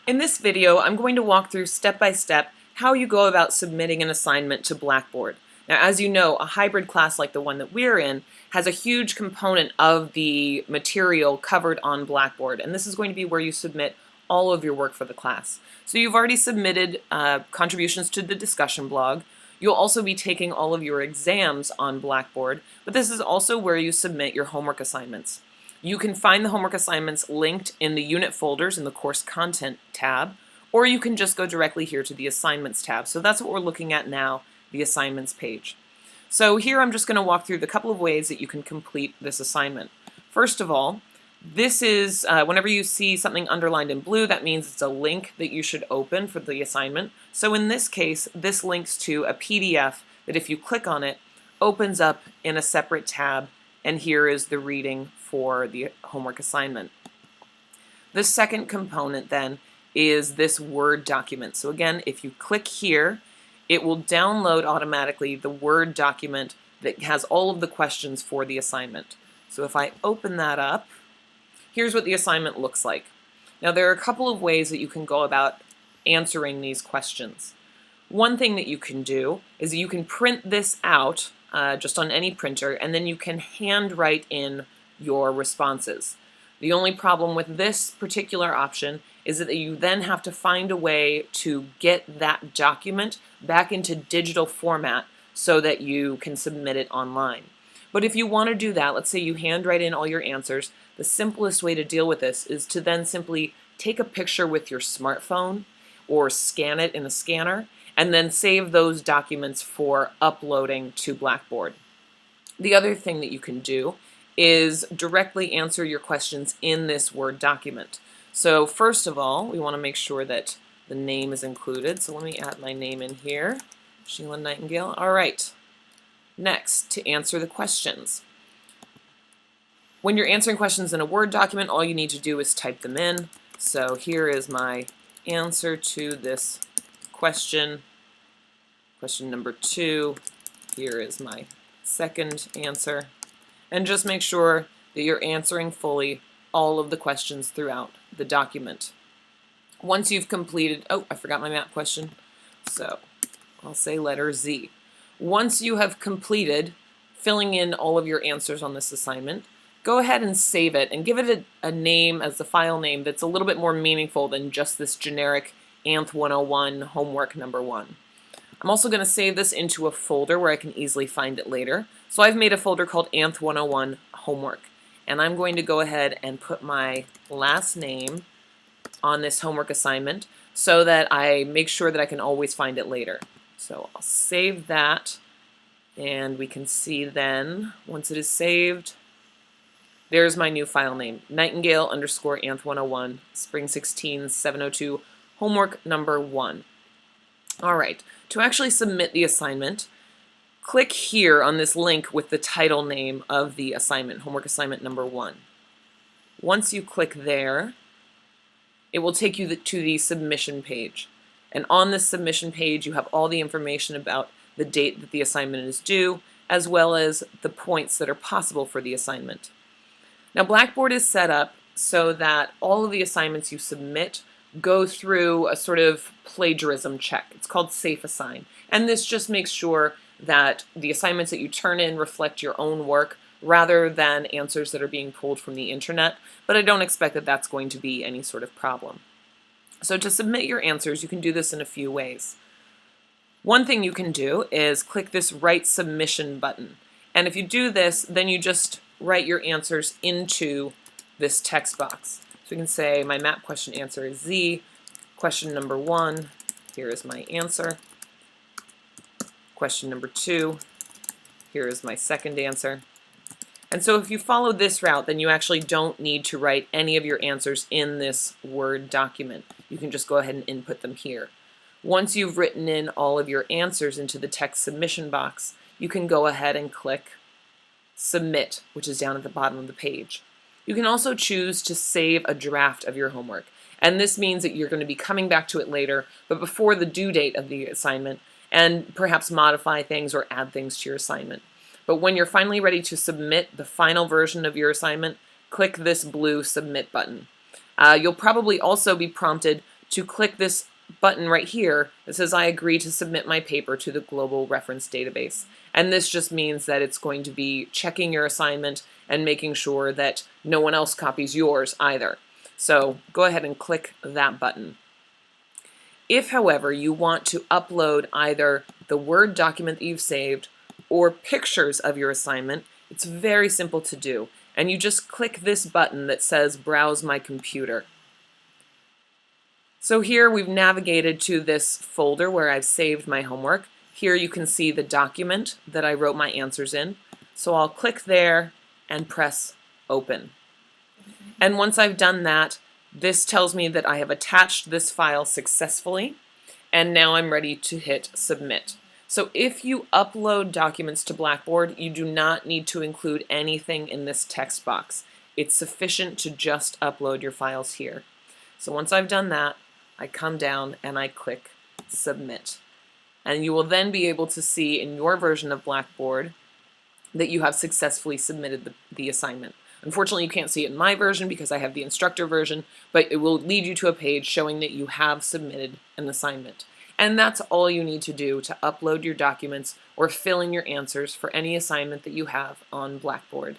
In this video, I'm going to walk through step by step how you go about submitting an assignment to Blackboard. Now, as you know, a hybrid class like the one that we're in has a huge component of the material covered on Blackboard, and this is going to be where you submit all of your work for the class. So you've already submitted contributions to the discussion blog. You'll also be taking all of your exams on Blackboard, but this is also where you submit your homework assignments. You can find the homework assignments linked in the unit folders in the course content tab, or you can just go directly here to the assignments tab. So that's what we're looking at now, the assignments page. So here I'm just going to walk through the couple of ways that you can complete this assignment. First of all, this is, whenever you see something underlined in blue, that means it's a link that you should open for the assignment. So in this case, this links to a PDF that if you click on it, opens up in a separate tab, and here is the reading for the homework assignment. The second component then is this Word document. So again, if you click here, it will download automatically the Word document that has all of the questions for the assignment. So if I open that up, here's what the assignment looks like. Now there are a couple of ways that you can go about answering these questions. One thing that you can do is you can print this out just on any printer, and then you can handwrite in your responses. The only problem with this particular option is that you then have to find a way to get that document back into digital format so that you can submit it online. But if you want to do that, let's say you handwrite in all your answers, the simplest way to deal with this is to then simply take a picture with your smartphone or scan it in a scanner, and then save those documents for uploading to Blackboard. The other thing that you can do is directly answer your questions in this Word document. So first of all, we want to make sure that the name is included. So let me add my name in here, Sheila Nightingale. All right. Next, to answer the questions. When you're answering questions in a Word document, all you need to do is type them in. So here is my answer to this question. Question number 2. Here is my second answer. And just make sure that you're answering fully all of the questions throughout the document. Once you've completed, oh, I forgot my map question. So I'll say letter Z. Once you have completed filling in all of your answers on this assignment, go ahead and save it and give it a name as the file name that's a little bit more meaningful than just this generic Anth 101 homework number 1. I'm also going to save this into a folder where I can easily find it later. So I've made a folder called Anth 101 homework, and I'm going to go ahead and put my last name on this homework assignment so that I make sure that I can always find it later. So I'll save that, and we can see then, once it is saved, there's my new file name, Nightingale_Anth101, Spring 16, 702, homework number 1. All right, to actually submit the assignment, click here on this link with the title name of the assignment, homework assignment number 1. Once you click there, it will take you to the submission page. And on this submission page, you have all the information about the date that the assignment is due, as well as the points that are possible for the assignment. Now, Blackboard is set up so that all of the assignments you submit go through a sort of plagiarism check. It's called Safe Assign. And this just makes sure that the assignments that you turn in reflect your own work rather than answers that are being pulled from the internet. But I don't expect that that's going to be any sort of problem. So to submit your answers, you can do this in a few ways. One thing you can do is click this Write Submission button. And if you do this, then you just write your answers into this text box. So you can say my map question answer is Z, question number 1, here is my answer. Question number 2, here is my second answer. And so if you follow this route, then you actually don't need to write any of your answers in this Word document. You can just go ahead and input them here. Once you've written in all of your answers into the text submission box, you can go ahead and click Submit, which is down at the bottom of the page. You can also choose to save a draft of your homework. And this means that you're going to be coming back to it later, but before the due date of the assignment, and perhaps modify things or add things to your assignment. But when you're finally ready to submit the final version of your assignment, click this blue Submit button. You'll probably also be prompted to click this button right here that says I agree to submit my paper to the global reference database. And this just means that it's going to be checking your assignment and making sure that no one else copies yours either. So go ahead and click that button. If, however, you want to upload either the Word document that you've saved or pictures of your assignment, it's very simple to do. And you just click this button that says Browse My Computer. So here we've navigated to this folder where I've saved my homework. Here you can see the document that I wrote my answers in. So I'll click there and press Open. And once I've done that, this tells me that I have attached this file successfully, and now I'm ready to hit Submit. So if you upload documents to Blackboard, you do not need to include anything in this text box. It's sufficient to just upload your files here. So once I've done that, I come down and I click Submit. And you will then be able to see in your version of Blackboard that you have successfully submitted the assignment. Unfortunately, you can't see it in my version because I have the instructor version, but it will lead you to a page showing that you have submitted an assignment. And that's all you need to do to upload your documents or fill in your answers for any assignment that you have on Blackboard.